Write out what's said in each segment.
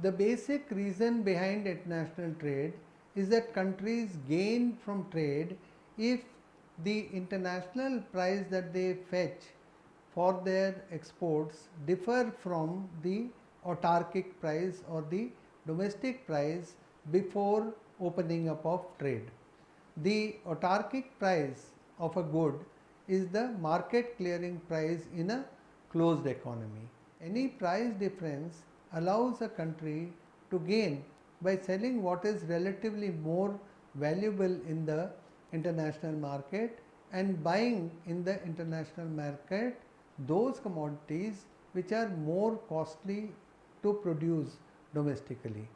The basic reason behind international trade is that countries gain from trade if the international price that they fetch for their exports differ from the autarkic price or the domestic price before opening up of trade. The autarkic price of a good is the market clearing price in a closed economy. Any price difference allows a country to gain by selling what is relatively more valuable in the international market and buying in the international market those commodities which are more costly to produce domestically.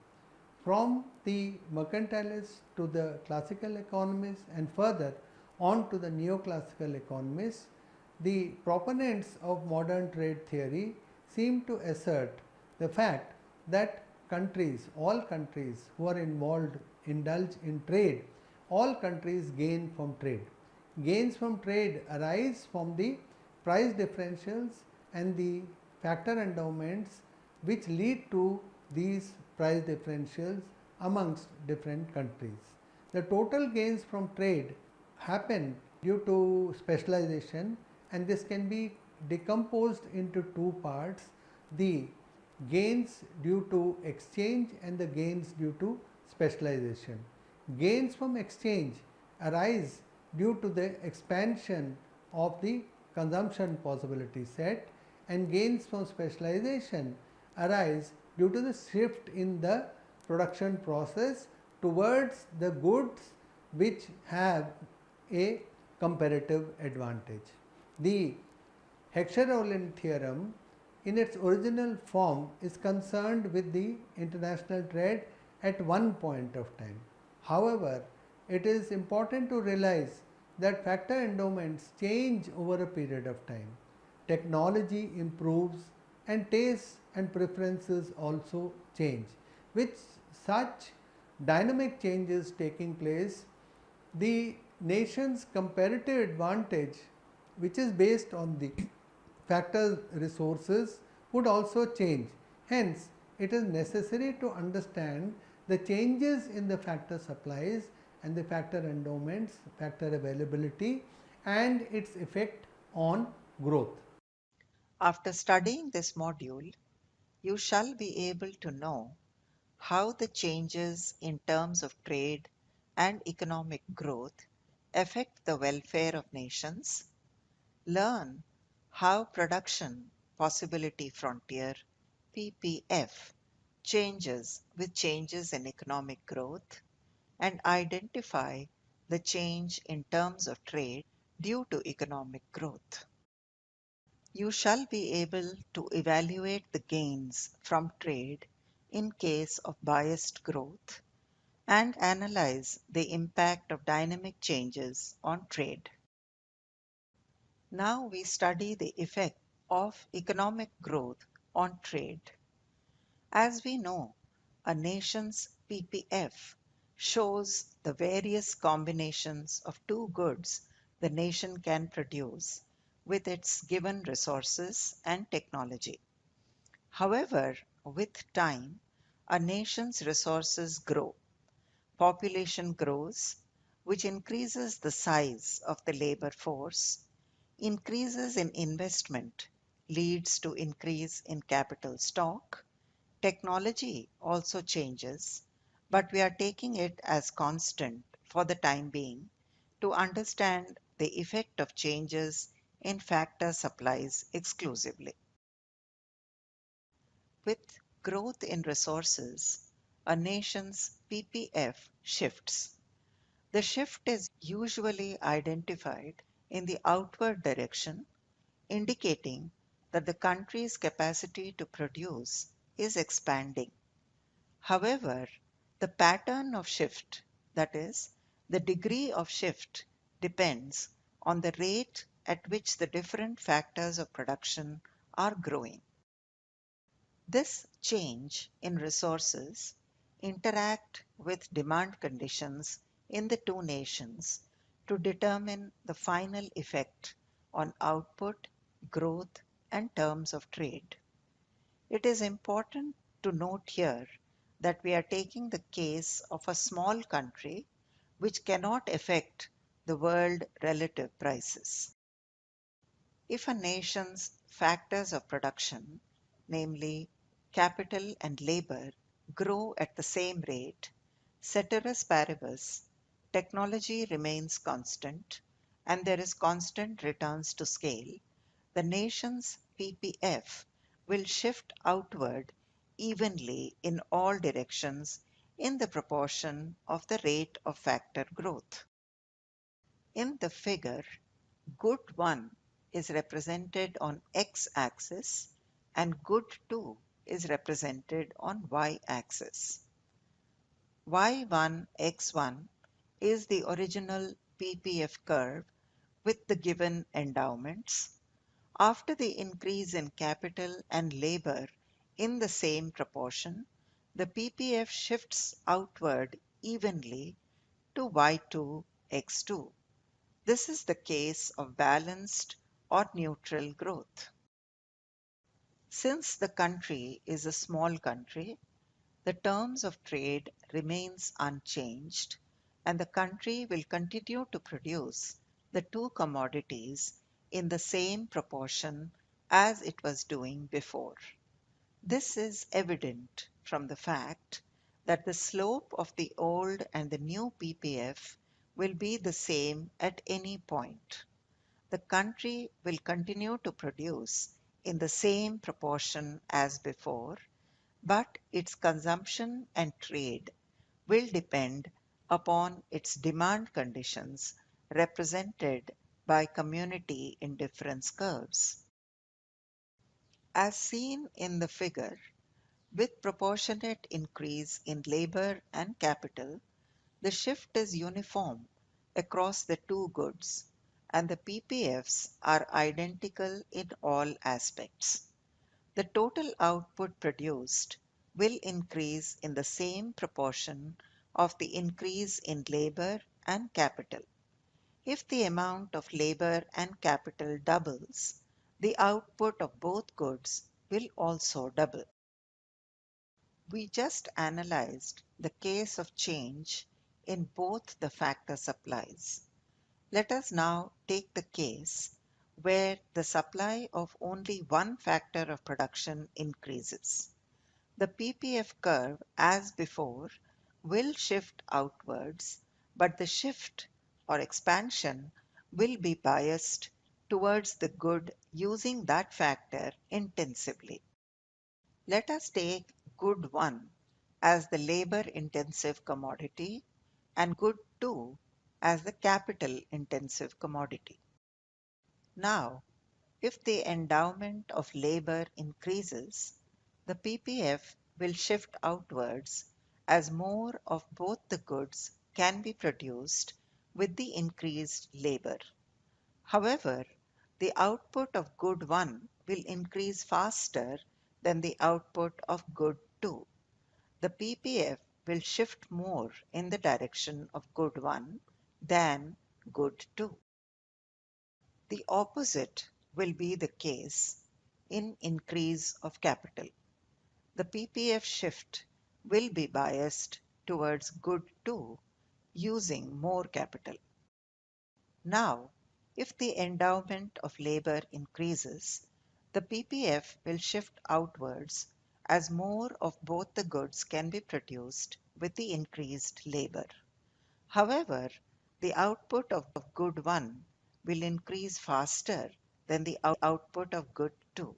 From the mercantilists to the classical economists and further on to the neoclassical economists, the proponents of modern trade theory seem to assert the fact that countries, all countries who are involved, indulge in trade, all countries gain from trade. Gains from trade arise from the price differentials and the factor endowments which lead to these price differentials amongst different countries. The total gains from trade happen due to specialization, and this can be decomposed into two parts: the gains due to exchange and the gains due to specialization. Gains from exchange arise due to the expansion of the consumption possibility set, and gains from specialization arise due to the shift in the production process towards the goods which have a comparative advantage. The Heckscher-Ohlin theorem in its original form is concerned with the international trade at one point of time. However, it is important to realize that factor endowments change over a period of time. Technology improves and tastes and preferences also change. With such dynamic changes taking place, the nation's comparative advantage, which is based on the factor resources, would also change. Hence, it is necessary to understand the changes in the factor supplies and the factor endowments, factor availability, and its effect on growth. After studying this module, you shall be able to know how the changes in terms of trade and economic growth affect the welfare of nations, learn how production possibility frontier PPF changes with changes in economic growth, and identify the change in terms of trade due to economic growth. You shall be able to evaluate the gains from trade in case of biased growth and analyze the impact of dynamic changes on trade. Now we study the effect of economic growth on trade. As we know, a nation's PPF shows the various combinations of two goods the nation can produce with its given resources and technology. However, with time, a nation's resources grow. Population grows, which increases the size of the labor force. Increases in investment leads to increase in capital stock. Technology also changes, but we are taking it as constant for the time being to understand the effect of changes in factor supplies exclusively. With growth in resources, a nation's PPF shifts. The shift is usually identified in the outward direction, indicating that the country's capacity to produce is expanding. However, the pattern of shift, that is, the degree of shift, depends on the rate at which the different factors of production are growing. This change in resources interact with demand conditions in the two nations to determine the final effect on output, growth, and terms of trade. It is important to note here that we are taking the case of a small country which cannot affect the world relative prices. If a nation's factors of production, namely capital and labor, grow at the same rate, ceteris paribus, technology remains constant and there is constant returns to scale, the nation's PPF will shift outward evenly in all directions in the proportion of the rate of factor growth. In the figure, good 1 is represented on x-axis and good 2 is represented on y-axis. y1 x1 is the original PPF curve with the given endowments. After the increase in capital and labor in the same proportion, the PPF shifts outward evenly to y2 x2. This is the case of balanced or neutral growth. Since the country is a small country, the terms of trade remains unchanged and the country will continue to produce the two commodities in the same proportion as it was doing before. This is evident from the fact that the slope of the old and the new PPF will be the same at any point. The country will continue to produce in the same proportion as before, but its consumption and trade will depend upon its demand conditions represented by community indifference curves. As seen in the figure, with proportionate increase in labor and capital, the shift is uniform across the two goods and the PPFs are identical in all aspects. The total output produced will increase in the same proportion of the increase in labor and capital. If the amount of labor and capital doubles, the output of both goods will also double. We just analyzed the case of change in both the factor supplies. Let us now take the case where the supply of only one factor of production increases. The PPF curve, as before, will shift outwards, but the shift or expansion will be biased towards the good using that factor intensively. Let us take good 1 as the labor-intensive commodity and good 2 as the capital-intensive commodity. Now, if the endowment of labor increases, the PPF will shift outwards as more of both the goods can be produced with the increased labor. However, the output of good 1 will increase faster than the output of good 2. The PPF will shift more in the direction of good 1 than good 2. The opposite will be the case in increase of capital. The PPF shift will be biased towards good 2 using more capital. Now, if the endowment of labor increases, the PPF will shift outwards as more of both the goods can be produced with the increased labor. However, the output of good 1 will increase faster than the output of good 2.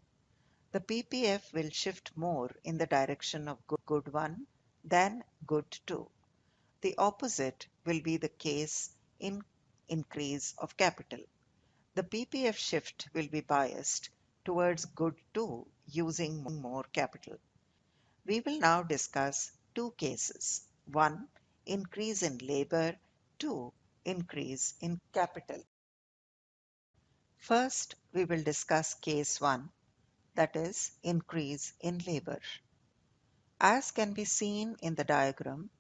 The PPF will shift more in the direction of good 1 than good 2. The opposite will be the case in increase of capital. The PPF shift will be biased towards good 2 using more capital. We will now discuss two cases. 1. Increase in labor. 2. Increase in capital. First, we will discuss case 1, that is, increase in labor. As can be seen in the diagram,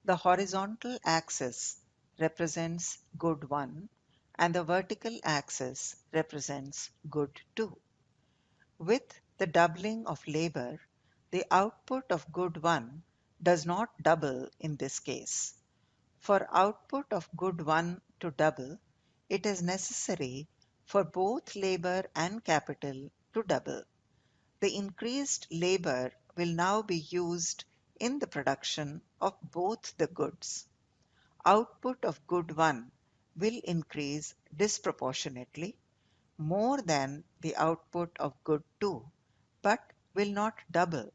the horizontal axis represents good 1 and the vertical axis represents good 2. With the doubling of labor, The output of good 1 does not double in this case. For output of good 1 to double, it is necessary for both labor and capital to double. The increased labor will now be used in the production of both the goods. Output of good 1 will increase disproportionately more than the output of good 2, but will not double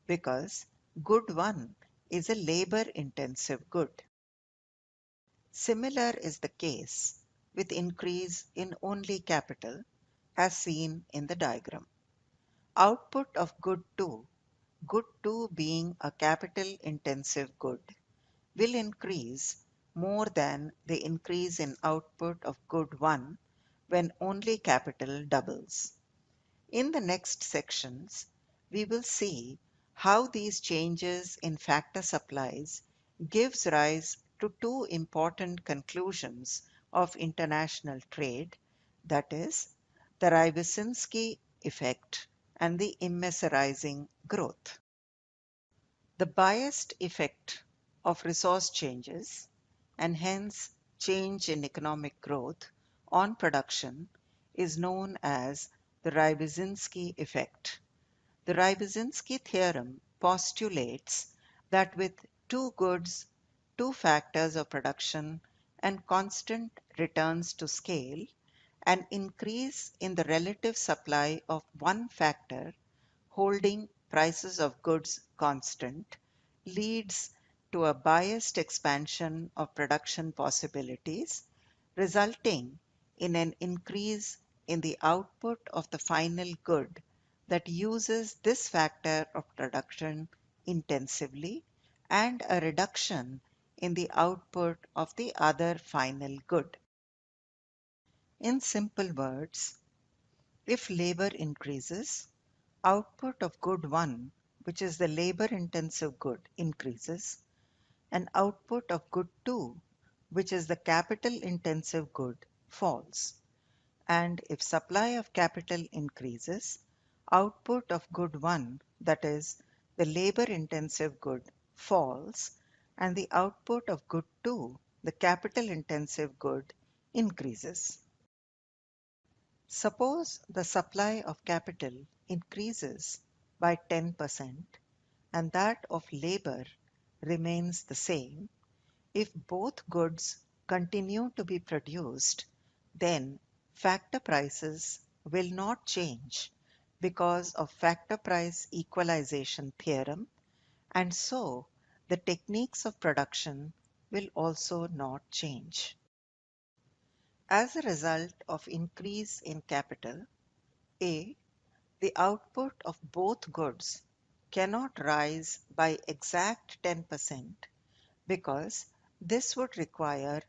because good 1 is a labor intensive good. Similar is the case with increase in only capital as seen in the diagram. Output of good 2 being a capital intensive good, will increase more than the increase in output of good 1 when only capital doubles. In the next sections, we will see how these changes in factor supplies gives rise to two important conclusions of international trade, that is, the Rybczynski effect and the immiserizing growth. The biased effect of resource changes, and hence change in economic growth, on production is known as the Rybczynski effect. The Rybczynski theorem postulates that with two goods, two factors of production, and constant returns to scale, an increase in the relative supply of one factor holding prices of goods constant leads to a biased expansion of production possibilities, resulting in an increase in the output of the final good that uses this factor of production intensively and a reduction in the output of the other final good. In simple words, if labor increases, output of good 1, which is the labor intensive good, increases, and output of good 2, which is the capital intensive good, falls. And if supply of capital increases, output of good 1, that is, the labor intensive good, falls, and the output of good 2, the capital intensive good, increases. Suppose the supply of capital increases by 10% and that of labor remains the same. If both goods continue to be produced, then factor prices will not change because of factor price equalization theorem, and so the techniques of production will also not change. As a result of increase in capital, A, the output of both goods cannot rise by exact 10% because this would require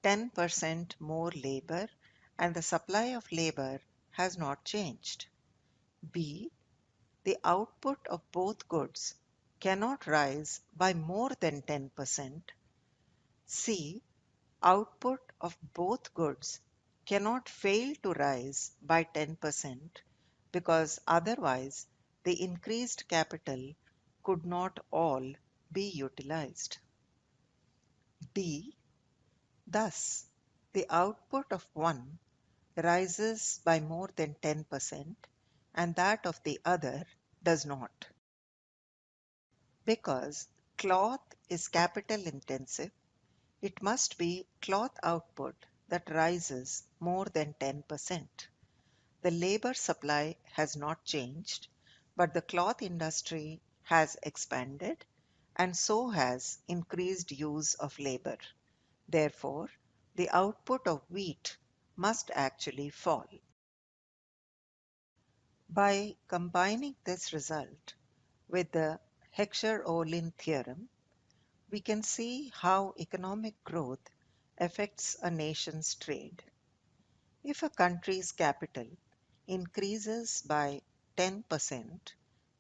10% more labor and the supply of labor has not changed. B, the output of both goods cannot rise by more than 10%. C, output of both goods cannot fail to rise by 10% because otherwise the increased capital could not all be utilized. D. Thus, the output of one rises by more than 10% and that of the other does not. Because cloth is capital intensive, it must be cloth output that rises more than 10%. The labor supply has not changed, but the cloth industry has expanded and so has increased use of labor. Therefore, the output of wheat must actually fall. By combining this result with the Heckscher-Ohlin theorem, we can see how economic growth affects a nation's trade. If a country's capital increases by 10%,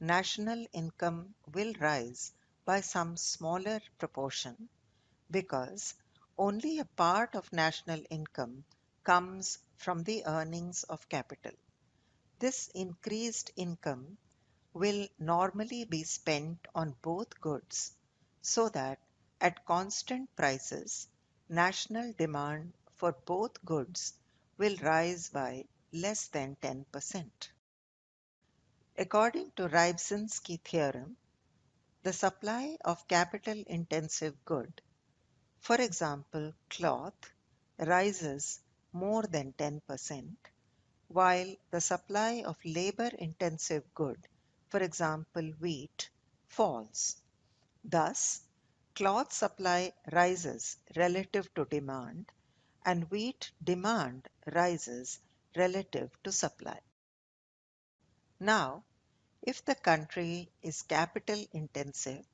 national income will rise by some smaller proportion because only a part of national income comes from the earnings of capital. This increased income will normally be spent on both goods so that at constant prices, national demand for both goods will rise by less than 10%. According to Rybczynski theorem, the supply of capital-intensive good, for example cloth, rises more than 10%, while the supply of labor-intensive good, for example wheat, falls. Thus, cloth supply rises relative to demand and wheat demand rises relative to supply. Now, if the country is capital intensive,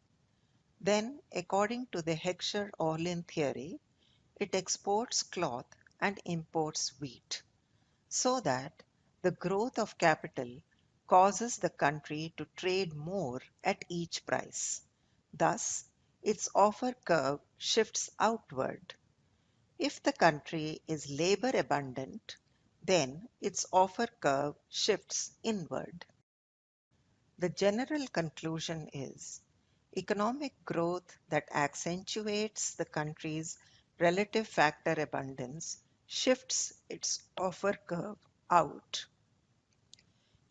then according to the Heckscher-Orlin theory, it exports cloth and imports wheat, so that the growth of capital causes the country to trade more at each price. Thus, its offer curve shifts outward. If the country is labor abundant, then its offer curve shifts inward. The general conclusion is economic growth that accentuates the country's relative factor abundance shifts its offer curve out.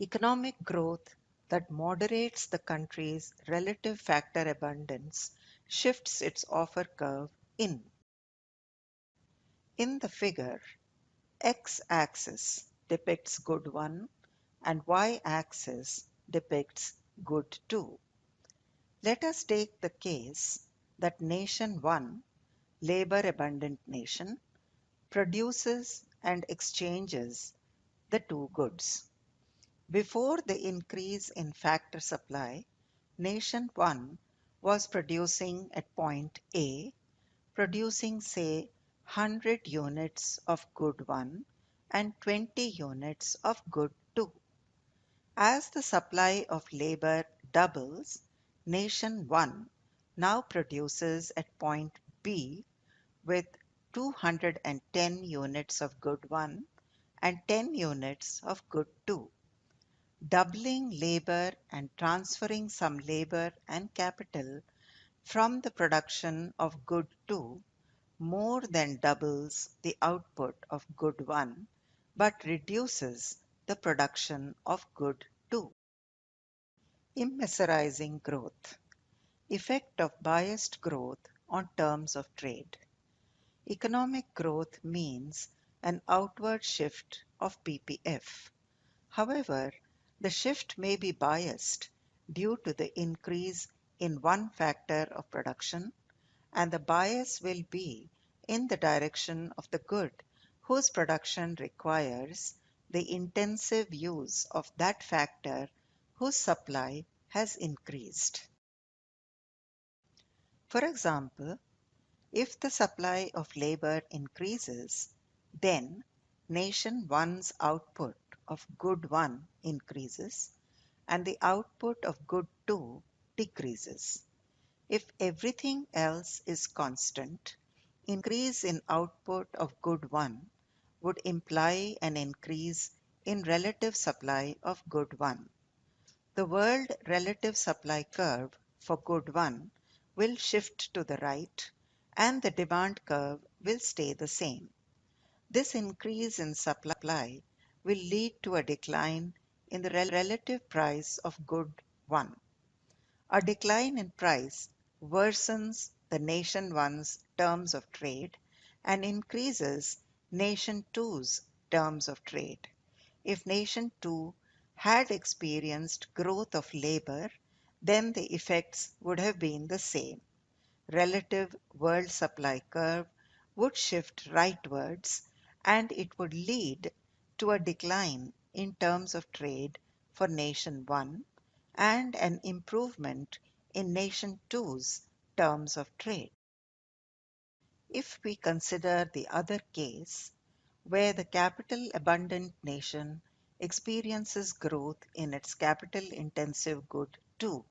Economic growth that moderates the country's relative factor abundance shifts its offer curve in. In the figure, x-axis depicts good 1 and y-axis depicts good 2. Let us take the case that nation 1, labor abundant nation, produces and exchanges the two goods. Before the increase in factor supply, nation 1 was producing at point A, producing say 100 units of good 1 and 20 units of good 2. As the supply of labor doubles, nation 1 now produces at point B with 210 units of good 1 and 10 units of good 2. Doubling labor and transferring some labor and capital from the production of good 2 more than doubles the output of good 1 but reduces the production of good 2. Immiserizing growth. Effect of biased growth on terms of trade. Economic growth means an outward shift of PPF. However, the shift may be biased due to the increase in one factor of production, and the bias will be in the direction of the good whose production requires the intensive use of that factor whose supply has increased. For example, if the supply of labor increases, then nation 1's output of good 1 increases and the output of good 2 decreases. If everything else is constant, increase in output of good 1 would imply an increase in relative supply of good 1. The world relative supply curve for good 1 will shift to the right and the demand curve will stay the same. This increase in supply will lead to a decline in the relative price of good 1. A decline in price worsens the nation 1's terms of trade and increases nation 2's terms of trade. If nation 2 had experienced growth of labor, then the effects would have been the same. Relative world supply curve would shift rightwards and it would lead to a decline in terms of trade for nation 1 and an improvement in nation 2's terms of trade. If we consider the other case, where the capital abundant nation experiences growth in its capital intensive good 2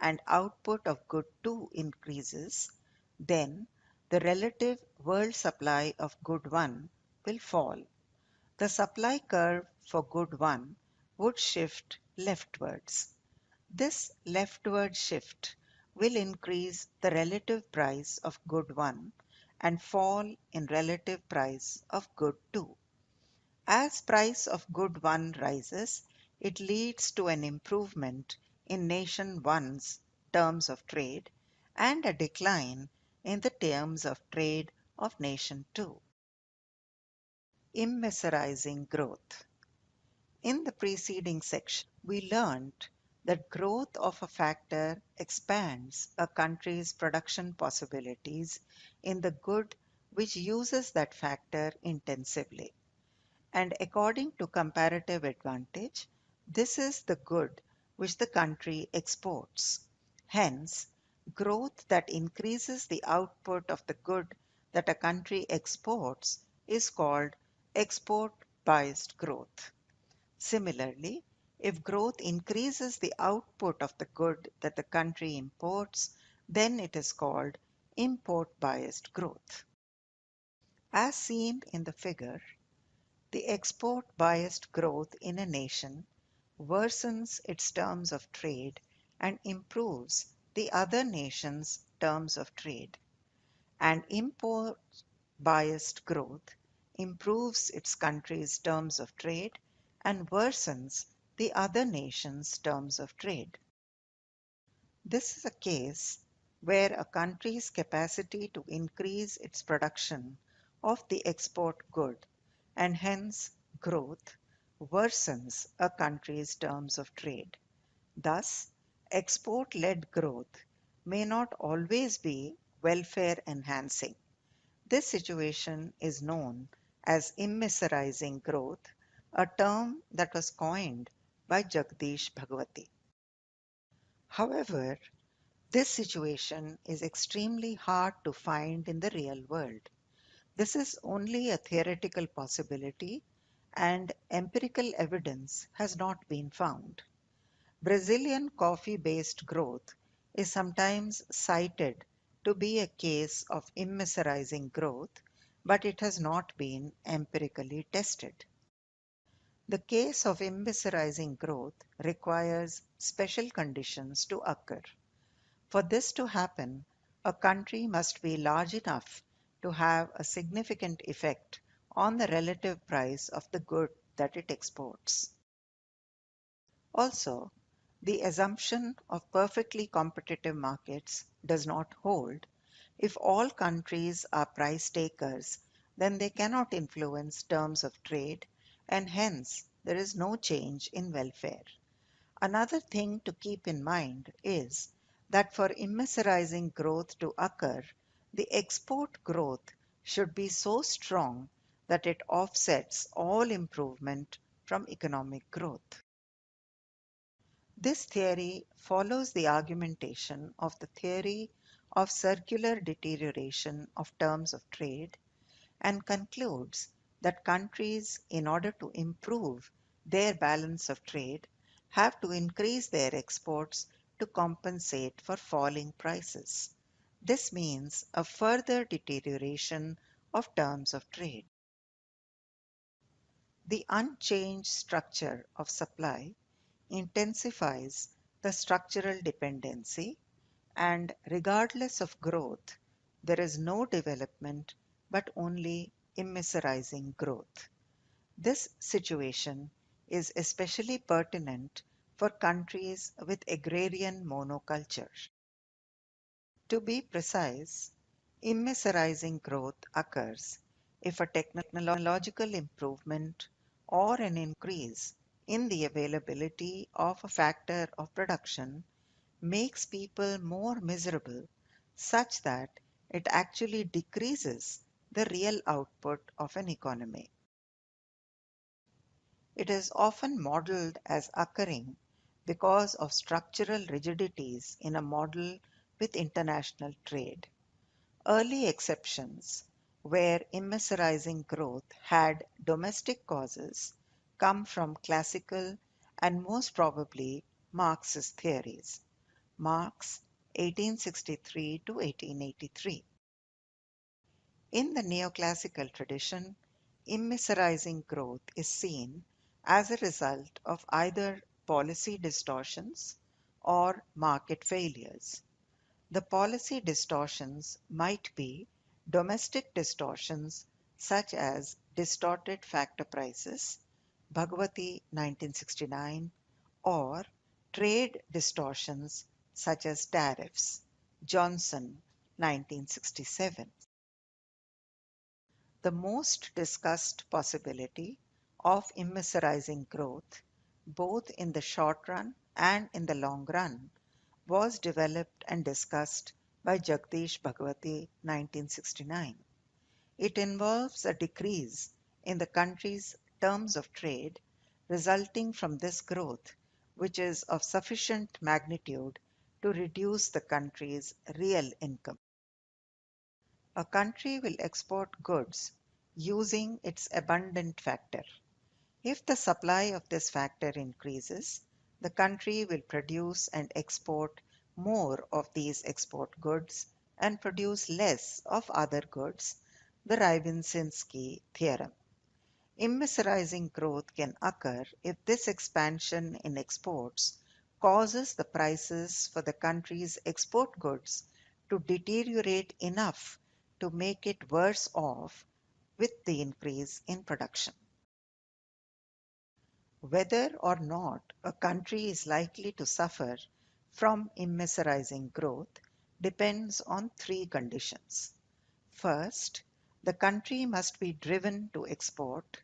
and output of good 2 increases, then the relative world supply of good 1 will fall. The supply curve for good 1 would shift leftwards. This leftward shift will increase the relative price of good 1 and fall in relative price of good 2. As price of good 1 rises, it leads to an improvement in nation 1's terms of trade and a decline in the terms of trade of nation 2. Immiserizing growth. In the preceding section, we learned that growth of a factor expands a country's production possibilities in the good which uses that factor intensively. And according to comparative advantage, this is the good which the country exports. Hence, growth that increases the output of the good that a country exports is called export biased growth. Similarly, if growth increases the output of the good that the country imports, then it is called import biased growth. As seen in the figure, the export biased growth in a nation worsens its terms of trade and improves the other nation's terms of trade, and import biased growth improves its country's terms of trade and worsens the other nation's terms of trade. This is a case where a country's capacity to increase its production of the export good and hence growth worsens a country's terms of trade. Thus, export-led growth may not always be welfare enhancing. This situation is known as immiserizing growth, a term that was coined by Jagdish Bhagwati. However, this situation is extremely hard to find in the real world. This is only a theoretical possibility and empirical evidence has not been found. Brazilian coffee-based growth is sometimes cited to be a case of immiserizing growth, but it has not been empirically tested. The case of immiserizing growth requires special conditions to occur. For this to happen, a country must be large enough to have a significant effect on the relative price of the good that it exports. Also, the assumption of perfectly competitive markets does not hold. If all countries are price takers, then they cannot influence terms of trade, and hence there is no change in welfare. Another thing to keep in mind is that for immiserizing growth to occur, the export growth should be so strong that it offsets all improvement from economic growth. This theory follows the argumentation of the theory of circular deterioration of terms of trade and concludes that countries, in order to improve their balance of trade, have to increase their exports to compensate for falling prices. This means a further deterioration of terms of trade. The unchanged structure of supply intensifies the structural dependency, and regardless of growth, there is no development but only immiserizing growth. This situation is especially pertinent for countries with agrarian monoculture. To be precise, immiserizing growth occurs if a technological improvement or an increase in the availability of a factor of production makes people more miserable such that it actually decreases the real output of an economy. It is often modeled as occurring because of structural rigidities in a model with international trade. Early exceptions, where immiserizing growth had domestic causes, come from classical and most probably Marxist theories. Marx, 1863 to 1883. In the neoclassical tradition, immiserizing growth is seen as a result of either policy distortions or market failures. The policy distortions might be domestic distortions such as distorted factor prices, Bhagwati 1969, or trade distortions such as tariffs, Johnson 1967. The most discussed possibility of immiserizing growth, both in the short run and in the long run, was developed and discussed by Jagdish Bhagwati 1969. It involves a decrease in the country's terms of trade resulting from this growth, which is of sufficient magnitude to reduce the country's real income. A country will export goods using its abundant factor. If the supply of this factor increases, the country will produce and export more of these export goods and produce less of other goods, the rybczynski theorem. Immiserizing growth can occur if this expansion in exports causes the prices for the country's export goods to deteriorate enough to make it worse off with the increase in production. Whether or not a country is likely to suffer from immiserizing growth depends on three conditions. First, the country must be driven to export.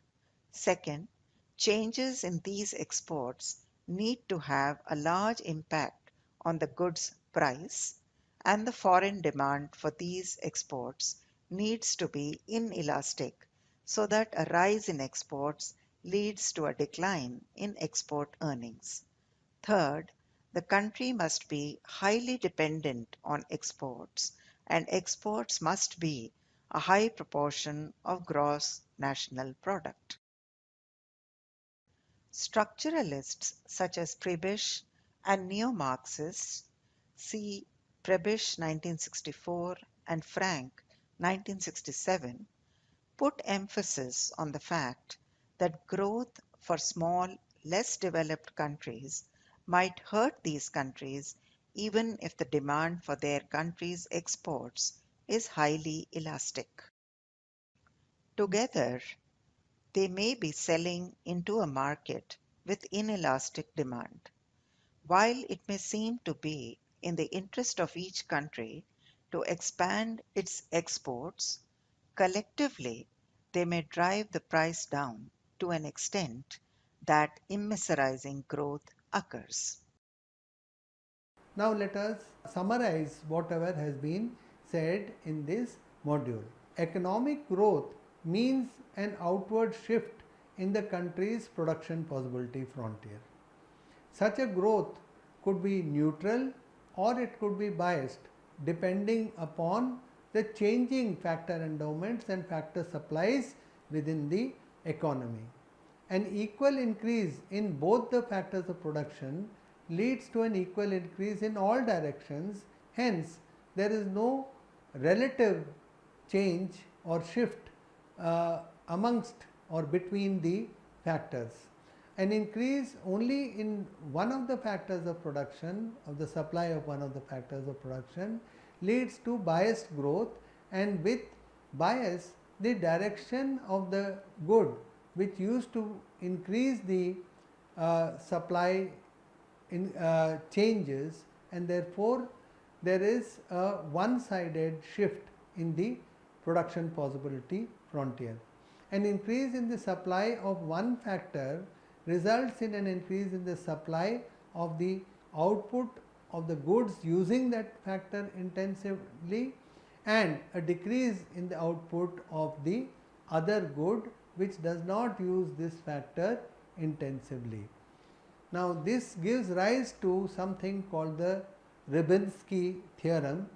Second, changes in these exports need to have a large impact on the goods price, and the foreign demand for these exports needs to be inelastic so that a rise in exports leads to a decline in export earnings. Third, the country must be highly dependent on exports, and exports must be a high proportion of gross national product. Structuralists such as Prebisch and neo-Marxists, see Prebisch 1964 and Frank 1967, put emphasis on the fact that growth for small, less developed countries might hurt these countries even if the demand for their country's exports is highly elastic. Together, they may be selling into a market with inelastic demand. While it may seem to be in the interest of each country to expand its exports, collectively they may drive the price down to an extent that immiserizing growth occurs. Now let us summarize whatever has been said in this module. Economic growth means an outward shift in the country's production possibility frontier. Such a growth could be neutral or it could be biased depending upon the changing factor endowments and factor supplies within the economy. An equal increase in both the factors of production leads to an equal increase in all directions. Hence, there is no relative change or shift amongst or between the factors. An increase only in one of the factors of production, of the supply of one of the factors of production, leads to biased growth, and with bias the direction of the good which used to increase the supply changes, and therefore there is a one-sided shift in the production possibility frontier. An increase in the supply of one factor results in an increase in the supply of the output of the goods using that factor intensively, and a decrease in the output of the other good which does not use this factor intensively. Now, this gives rise to something called the Rybczynski theorem,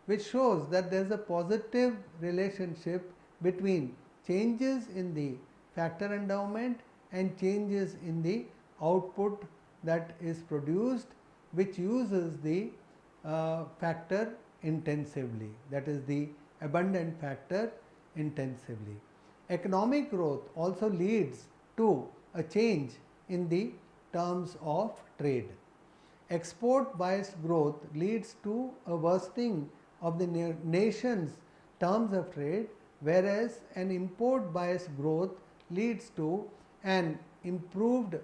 which shows that there is a positive relationship between changes in the factor endowment and changes in the output that is produced, which uses the factor intensively, that is the abundant factor intensively. Economic growth also leads to a change in the terms of trade. export biased growth leads to a worsening of the nation's terms of trade, whereas an import biased growth leads to an improved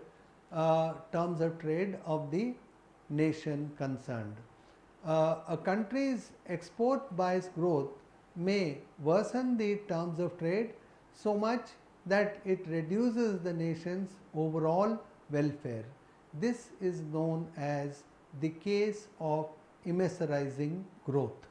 terms of trade of the nation concerned. A country's export biased growth may worsen the terms of trade so much that it reduces the nation's overall welfare. This is known as the case of immiserizing growth.